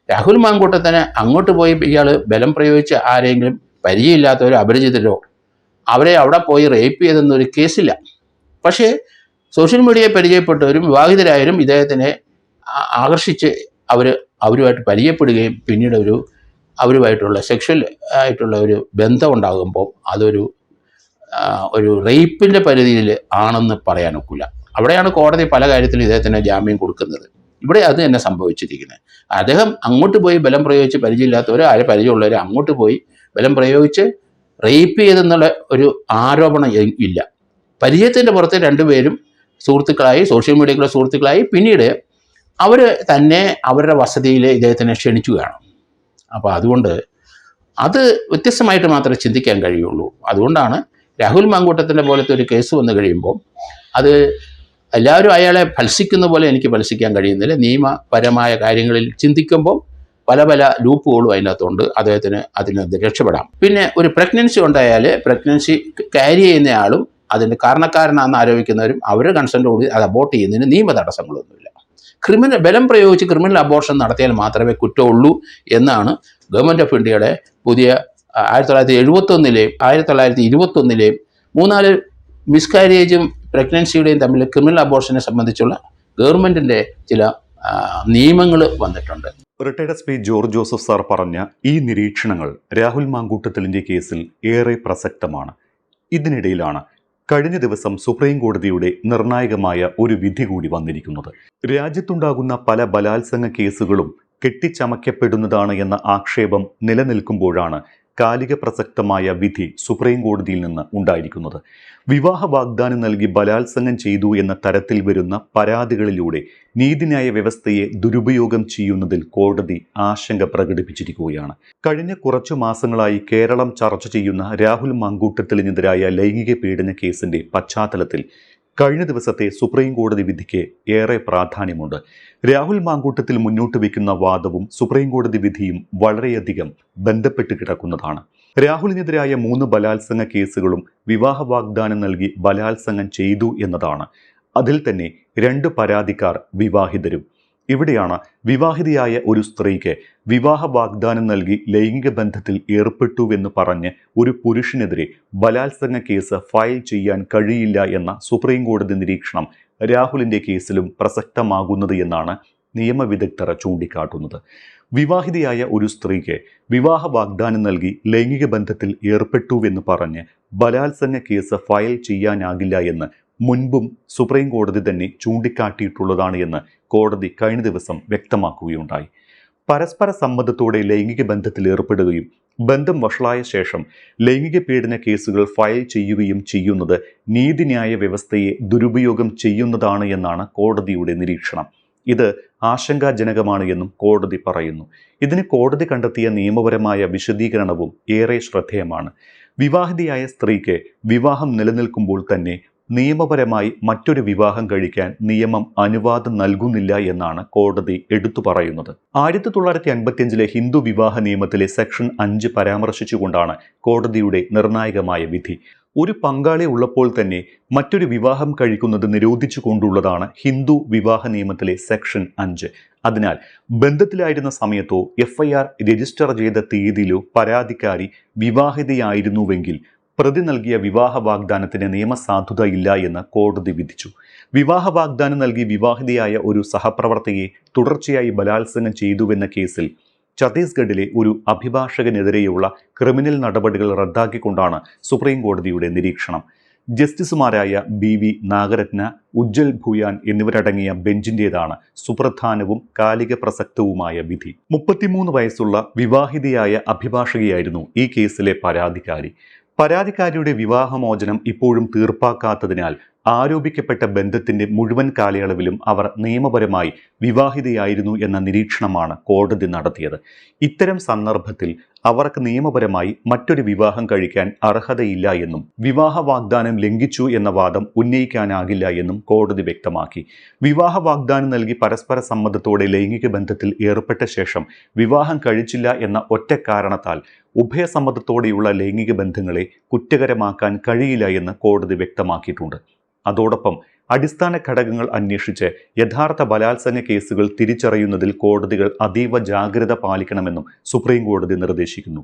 രാഹുൽ മാങ്കൂട്ടത്തിന് അങ്ങോട്ട് പോയി ഇയാൾ ബലം പ്രയോഗിച്ച് ആരെങ്കിലും പരിചയമില്ലാത്തവരോ അപരിചിതരോ അവരെ അവിടെ പോയി റേപ്പ് ചെയ്തെന്നൊരു കേസില്ല. പക്ഷേ സോഷ്യൽ മീഡിയയെ പരിചയപ്പെട്ടവരും വിവാഹിതരായവരും ഇദ്ദേഹത്തിനെ ആകർഷിച്ച് അവരുമായിട്ട് പരിചയപ്പെടുകയും പിന്നീട് അവരുമായിട്ടുള്ള സെക്ഷൽ ആയിട്ടുള്ള ഒരു ബന്ധം ഉണ്ടാകുമ്പോൾ അതൊരു റേപ്പിൻ്റെ പരിധിയിൽ ആണെന്ന് പറയാനൊക്കില്ല. അവിടെയാണ് കോടതി പല കാര്യത്തിലും ഇദ്ദേഹത്തിന് ജാമ്യം കൊടുക്കുന്നത്. ഇവിടെ അത് തന്നെ സംഭവിച്ചിരിക്കുന്നത്. അദ്ദേഹം അങ്ങോട്ട് പോയി ബലം പ്രയോഗിച്ച് പരിചയമില്ലാത്തവർ പരിചയമുള്ളവർ അങ്ങോട്ട് പോയി ബലം പ്രയോഗിച്ച് റേപ്പ് ചെയ്തെന്നുള്ള ഒരു ആരോപണം ഇല്ല. പരിചയത്തിൻ്റെ പുറത്ത് രണ്ടുപേരും സുഹൃത്തുക്കളായി, സോഷ്യൽ മീഡിയയിലെ സുഹൃത്തുക്കളായി, പിന്നീട് അവർ തന്നെ അവരുടെ വസതിയിൽ ഇദ്ദേഹത്തിനെ ക്ഷണിക്കുകയാണ്. അപ്പോൾ അതുകൊണ്ട് അത് വ്യത്യസ്തമായിട്ട് മാത്രമേ ചിന്തിക്കാൻ കഴിയുള്ളൂ. അതുകൊണ്ടാണ് രാഹുൽ മാങ്കൂട്ടത്തിൻ്റെ പോലത്തെ ഒരു കേസ് വന്നു കഴിയുമ്പോൾ അത് എല്ലാവരും അയാളെ ഭത്സിക്കുന്ന പോലെ എനിക്ക് ഭത്സിക്കാൻ കഴിയുന്നില്ല. നിയമപരമായ കാര്യങ്ങളിൽ ചിന്തിക്കുമ്പോൾ പല ലൂപ്പുകളും അതിനകത്തുണ്ട്. അദ്ദേഹത്തിന് അതിനകത്ത് രക്ഷപ്പെടാം. പിന്നെ ഒരു പ്രഗ്നൻസി ഉണ്ടായാൽ പ്രഗ്നൻസി ക്യാരി ചെയ്യുന്നയാളും അതിൻ്റെ കാരണക്കാരനാണെന്ന് ആരോപിക്കുന്നവരും അവരുടെ കൺസെൻറ്റോട് അത് അബോർട്ട് ചെയ്യുന്നതിന് നിയമ തടസ്സങ്ങളൊന്നുമില്ല. ബലം പ്രയോഗിച്ച് ക്രിമിനൽ അബോർഷൻ നടത്തിയാൽ മാത്രമേ കുറ്റമുള്ളൂ എന്നാണ് ഗവൺമെൻറ് ഓഫ് ഇന്ത്യയുടെ പുതിയ 1971-ലെയും 1921-ലെയും 3-4 മിസ്കാരേജും പ്രഗ്നൻസിയുടെയും തമ്മിൽ ക്രിമിനൽ അബോർഷനെ സംബന്ധിച്ചുള്ള ഗവൺമെൻറ്റിൻ്റെ ചില നിയമങ്ങൾ വന്നിട്ടുണ്ട്. Retired S P George Joseph sir പറഞ്ഞ ഈ നിരീക്ഷണങ്ങൾ രാഹുൽ മാങ്കൂട്ടത്തിലിൻ്റെ കേസിൽ ഏറെ പ്രസക്തമാണ്. ഇതിനിടയിലാണ് കഴിഞ്ഞ ദിവസം സുപ്രീം കോടതിയുടെ നിർണായകമായ ഒരു വിധി കൂടി വന്നിരിക്കുന്നത്. രാജ്യത്തുണ്ടാകുന്ന പല ബലാത്സംഗ കേസുകളും കെട്ടിച്ചമയ്ക്കപ്പെടുന്നതാണ് എന്ന ആക്ഷേപം നിലനിൽക്കുമ്പോഴാണ് കാലിക പ്രസക്തമായ വിധി സുപ്രീം കോടതിയിൽ നിന്ന് ഉണ്ടായിരിക്കുന്നത്. വിവാഹ വാഗ്ദാനം നൽകി ബലാത്സംഗം ചെയ്തു എന്ന തരത്തിൽ വരുന്ന പരാതികളിലൂടെ നീതിന്യായ വ്യവസ്ഥയെ ദുരുപയോഗം ചെയ്യുന്നതിൽ കോടതി ആശങ്ക പ്രകടിപ്പിച്ചിരിക്കുകയാണ്. കഴിഞ്ഞ കുറച്ചു മാസങ്ങളായി കേരളം ചർച്ച ചെയ്യുന്ന രാഹുൽ മാങ്കൂട്ടത്തിലിനെതിരായ ലൈംഗിക പീഡന കേസിന്റെ പശ്ചാത്തലത്തിൽ കഴിഞ്ഞ ദിവസത്തെ സുപ്രീം കോടതി വിധിക്ക് ഏറെ പ്രാധാന്യമുണ്ട്. രാഹുൽ മാങ്കൂട്ടത്തിൽ മുന്നോട്ട് വയ്ക്കുന്ന വാദവും സുപ്രീം കോടതി വിധിയും വളരെയധികം ബന്ധപ്പെട്ട് കിടക്കുന്നതാണ്. രാഹുലിനെതിരായ 3 ബലാത്സംഗ കേസുകളും വിവാഹ വാഗ്ദാനം നൽകി ബലാത്സംഗം ചെയ്തു എന്നതാണ്. അതിൽ തന്നെ 2 പരാതിക്കാർ വിവാഹിതരും. ഇവിടെയാണ് വിവാഹിതയായ ഒരു സ്ത്രീക്ക് വിവാഹ വാഗ്ദാനം നൽകി ലൈംഗിക ബന്ധത്തിൽ ഏർപ്പെട്ടുവെന്ന് പറഞ്ഞ് ഒരു പുരുഷനെതിരെ ബലാത്സംഗ കേസ് ഫയൽ ചെയ്യാൻ കഴിയില്ല എന്ന സുപ്രീം കോടതി നിരീക്ഷണം രാഹുലിൻ്റെ കേസിലും പ്രസക്തമാകുന്നത് എന്നാണ് നിയമവിദഗ്ധർ ചൂണ്ടിക്കാട്ടുന്നത്. വിവാഹിതയായ ഒരു സ്ത്രീക്ക് വിവാഹ വാഗ്ദാനം നൽകി ലൈംഗിക ബന്ധത്തിൽ ഏർപ്പെട്ടുവെന്ന് പറഞ്ഞ് ബലാത്സംഗ കേസ് ഫയൽ ചെയ്യാനാകില്ല എന്ന് മുൻപും സുപ്രീം കോടതി തന്നെ ചൂണ്ടിക്കാട്ടിയിട്ടുള്ളതാണ് എന്ന് കോടതി കഴിഞ്ഞ ദിവസം വ്യക്തമാക്കുകയുണ്ടായി. പരസ്പര സമ്മതത്തോടെ ലൈംഗിക ബന്ധത്തിൽ ഏർപ്പെടുകയും ബന്ധം വഷളായ ശേഷം ലൈംഗിക പീഡന കേസുകൾ ഫയൽ ചെയ്യുകയും ചെയ്യുന്നത് നീതിന്യായ വ്യവസ്ഥയെ ദുരുപയോഗം ചെയ്യുന്നതാണ് എന്നാണ് കോടതിയുടെ നിരീക്ഷണം. ഇത് ആശങ്കാജനകമാണ് എന്നും കോടതി പറയുന്നു. ഇതിന് കോടതി കണ്ടെത്തിയ നിയമപരമായ വിശദീകരണവും ഏറെ ശ്രദ്ധേയമാണ്. വിവാഹിതയായ സ്ത്രീക്ക് വിവാഹം നിലനിൽക്കുമ്പോൾ തന്നെ നിയമപരമായി മറ്റൊരു വിവാഹം കഴിക്കാൻ നിയമം അനുവാദം നൽകുന്നില്ല എന്നാണ് കോടതി എടുത്തു പറയുന്നത്. 1955 ഹിന്ദു വിവാഹ നിയമത്തിലെ സെക്ഷൻ 5 പരാമർശിച്ചുകൊണ്ടാണ് കോടതിയുടെ നിർണായകമായ വിധി. ഒരു പങ്കാളി ഉള്ളപ്പോൾ തന്നെ മറ്റൊരു വിവാഹം കഴിക്കുന്നത് നിരോധിച്ചു കൊണ്ടുള്ളതാണ് ഹിന്ദു വിവാഹ നിയമത്തിലെ സെക്ഷൻ 5. അതിനാൽ ബന്ധത്തിലായിരുന്ന സമയത്തോ FIR രജിസ്റ്റർ ചെയ്ത തീയതിയിലോ പരാതിക്കാരി വിവാഹിതയായിരുന്നുവെങ്കിൽ പ്രതി നൽകിയ വിവാഹ വാഗ്ദാനത്തിന് നിയമസാധുതയില്ല എന്ന് കോടതി വിധിച്ചു. വിവാഹ വാഗ്ദാനം നൽകി വിവാഹിതയായ ഒരു സഹപ്രവർത്തകയെ തുടർച്ചയായി ബലാത്സംഗം ചെയ്തുവെന്ന കേസിൽ ഛത്തീസ്ഗഡിലെ ഒരു അഭിഭാഷകനെതിരെയുള്ള ക്രിമിനൽ നടപടികൾ റദ്ദാക്കിക്കൊണ്ടാണ് സുപ്രീം കോടതിയുടെ നിരീക്ഷണം. ജസ്റ്റിസുമാരായ BV നാഗരത്ന, ഉജ്ജൽ ഭൂയാൻ എന്നിവരടങ്ങിയ ബെഞ്ചിൻ്റേതാണ് സുപ്രധാനവും കാലിക പ്രസക്തവുമായ വിധി. 33 വയസ്സുള്ള വിവാഹിതയായ അഭിഭാഷകയായിരുന്നു ഈ കേസിലെ പരാതിക്കാരി. പരാതിക്കാരിയുടെ വിവാഹമോചനം ഇപ്പോഴും തീർപ്പാക്കാത്തതിനാൽ ആരോപിക്കപ്പെട്ട ബന്ധത്തിന്റെ മുഴുവൻ കാലയളവിലും അവർ നിയമപരമായി വിവാഹിതയായിരുന്നു എന്ന നിരീക്ഷണമാണ് കോടതി നടത്തിയത്. ഇത്തരം സന്ദർഭത്തിൽ അവർക്ക് നിയമപരമായി മറ്റൊരു വിവാഹം കഴിക്കാൻ അർഹതയില്ല എന്നും വിവാഹ വാഗ്ദാനം ലംഘിച്ചു എന്ന വാദം ഉന്നയിക്കാനാകില്ല എന്നും കോടതി വ്യക്തമാക്കി. വിവാഹ വാഗ്ദാനം നൽകി പരസ്പര സമ്മതത്തോടെ ലൈംഗിക ബന്ധത്തിൽ ഏർപ്പെട്ട ശേഷം വിവാഹം കഴിച്ചില്ല എന്ന ഒറ്റ കാരണത്താൽ ഉഭയസമ്മതത്തോടെയുള്ള ലൈംഗിക ബന്ധങ്ങളെ കുറ്റകരമാക്കാൻ കഴിയില്ല എന്ന് കോടതി വ്യക്തമാക്കിയിട്ടുണ്ട്. അതോടൊപ്പം അടിസ്ഥാന ഘടകങ്ങൾ അന്വേഷിച്ച് യഥാർത്ഥ ബലാത്സംഗ കേസുകൾ തിരിച്ചറിയുന്നതിൽ കോടതികൾ അതീവ ജാഗ്രത പാലിക്കണമെന്നും സുപ്രീം കോടതി നിർദ്ദേശിക്കുന്നു.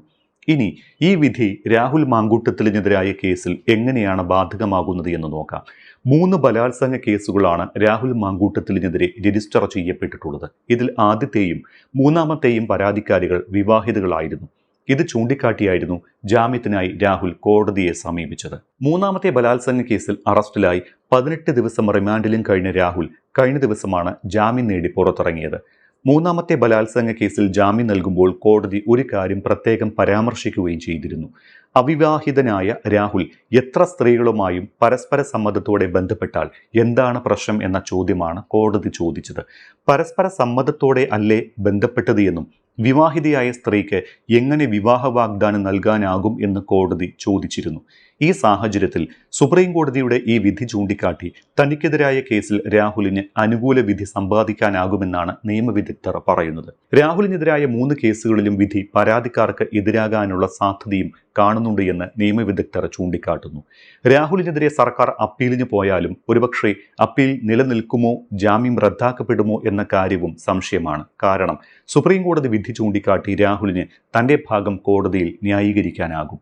ഇനി ഈ വിധി രാഹുൽ മാങ്കൂട്ടത്തിലിനെതിരായ കേസിൽ എങ്ങനെയാണ് ബാധകമാകുന്നത് എന്ന് നോക്കാം. 3 ബലാത്സംഗ കേസുകളാണ് രാഹുൽ മാങ്കൂട്ടത്തിലിനെതിരെ രജിസ്റ്റർ ചെയ്യപ്പെട്ടിട്ടുള്ളത്. ഇതിൽ ആദ്യത്തെയും 3ാമത്തെയും പരാതിക്കാരികൾ വിവാഹിതകളായിരുന്നു. ഇത് ചൂണ്ടിക്കാട്ടിയായിരുന്നു ജാമ്യത്തിനായി രാഹുൽ കോടതിയെ സമീപിച്ചത്. 3ാമത്തെ ബലാത്സംഗ കേസിൽ അറസ്റ്റിലായി 18 ദിവസം റിമാൻഡിലും കഴിഞ്ഞ രാഹുൽ കഴിഞ്ഞ ദിവസമാണ് ജാമ്യം നേടി പുറത്തിറങ്ങിയത്. 3ാമത്തെ ബലാത്സംഗ കേസിൽ ജാമ്യം നൽകുമ്പോൾ കോടതി ഒരു കാര്യം പ്രത്യേകം പരാമർശിക്കുകയും ചെയ്തിരുന്നു. അവിവാഹിതനായ രാഹുൽ എത്ര സ്ത്രീകളുമായും പരസ്പര സമ്മതത്തോടെ ബന്ധപ്പെട്ടാൽ എന്താണ് പ്രശ്നം എന്ന ചോദ്യമാണ് കോടതി ചോദിച്ചത്. പരസ്പര സമ്മതത്തോടെ അല്ലേ ബന്ധപ്പെട്ടത് എന്നും വിവാഹിതയായ സ്ത്രീക്ക് എങ്ങനെ വിവാഹ വാഗ്ദാനം നൽകാനാകും എന്ന് കോടതി ചോദിച്ചിരുന്നു. ഈ സാഹചര്യത്തിൽ സുപ്രീം കോടതിയുടെ ഈ വിധി ചൂണ്ടിക്കാട്ടി തനിക്കെതിരായ കേസിൽ രാഹുലിന് അനുകൂല വിധി സമ്പാദിക്കാനാകുമെന്നാണ് നിയമവിദഗ്ധർ പറയുന്നത്. രാഹുലിനെതിരായ 3 കേസുകളിലും വിധി പരാതിക്കാർക്ക് എതിരാകാനുള്ള സാധ്യതയും കാണുന്നുണ്ട് എന്ന് നിയമവിദഗ്ധർ ചൂണ്ടിക്കാട്ടുന്നു. രാഹുലിനെതിരെ സർക്കാർ അപ്പീലിന് പോയാലും ഒരുപക്ഷെ അപ്പീൽ നിലനിൽക്കുമോ, ജാമ്യം റദ്ദാക്കപ്പെടുമോ എന്ന കാര്യവും സംശയമാണ്. കാരണം സുപ്രീം കോടതി വിധി ചൂണ്ടിക്കാട്ടി രാഹുലിന് തന്റെ ഭാഗം കോടതിയിൽ ന്യായീകരിക്കാനാകും.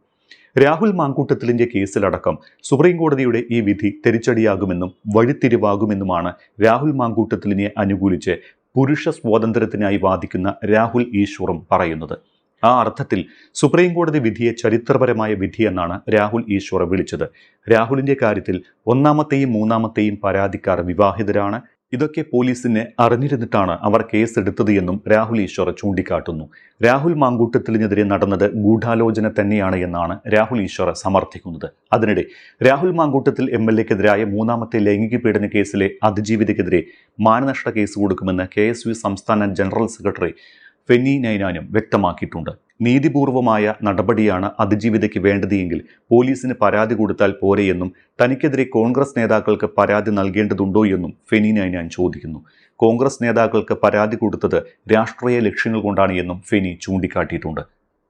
രാഹുൽ മാങ്കൂട്ടത്തിലിന്റെ കേസിലടക്കം സുപ്രീം കോടതിയുടെ ഈ വിധി തിരിച്ചടിയാകുമെന്നും വഴിത്തിരിവാകുമെന്നുമാണ് രാഹുൽ മാങ്കൂട്ടത്തിലിനെ അനുകൂലിച്ച് പുരുഷ സ്വാതന്ത്ര്യത്തിനായി വാദിക്കുന്ന രാഹുൽ ഈശ്വറും പറയുന്നത്. ആ അർത്ഥത്തിൽ സുപ്രീം കോടതി വിധിയെ ചരിത്രപരമായ വിധിയെന്നാണ് രാഹുൽ ഈശ്വർ വിളിച്ചത്. രാഹുലിന്റെ കാര്യത്തിൽ 1ാമത്തെയും 3ാമത്തെയും പരാതിക്കാർ വിവാഹിതരാണ്. ഇതൊക്കെ പോലീസിനെ അറിഞ്ഞിരുന്നിട്ടാണ് അവർ കേസെടുത്തത് എന്നും രാഹുൽ ഈശ്വർ ചൂണ്ടിക്കാട്ടുന്നു. രാഹുൽ മാങ്കൂട്ടത്തിലിനെതിരെ നടന്നത് ഗൂഢാലോചന തന്നെയാണ് എന്നാണ് രാഹുൽ ഈശ്വർ സമർത്ഥിക്കുന്നത്. അതിനിടെ രാഹുൽ മാങ്കൂട്ടത്തിൽ MLA-ക്കെതിരായ 3ാമത്തെ ലൈംഗിക പീഡന കേസിലെ അതിജീവിതയ്ക്കെതിരെ മാനനഷ്ട കേസ് കൊടുക്കുമെന്ന് KSU സംസ്ഥാന ജനറൽ സെക്രട്ടറി ഫെന്നി നൈനാനും വ്യക്തമാക്കിയിട്ടുണ്ട്. നീതിപൂർവമായ നടപടിയാണ് അതിജീവിതയ്ക്ക് വേണ്ടത് എങ്കിൽ പോലീസിന് പരാതി കൊടുത്താൽ പോരെയെന്നും തനിക്കെതിരെ കോൺഗ്രസ് നേതാക്കൾക്ക് പരാതി നൽകേണ്ടതുണ്ടോ എന്നും ഫെന്നി നൈനാൻ ചോദിക്കുന്നു. കോൺഗ്രസ് നേതാക്കൾക്ക് പരാതി കൊടുത്തത് രാഷ്ട്രീയ ലക്ഷ്യങ്ങൾ കൊണ്ടാണ് എന്നും ഫെന്നി ചൂണ്ടിക്കാട്ടിയിട്ടുണ്ട്.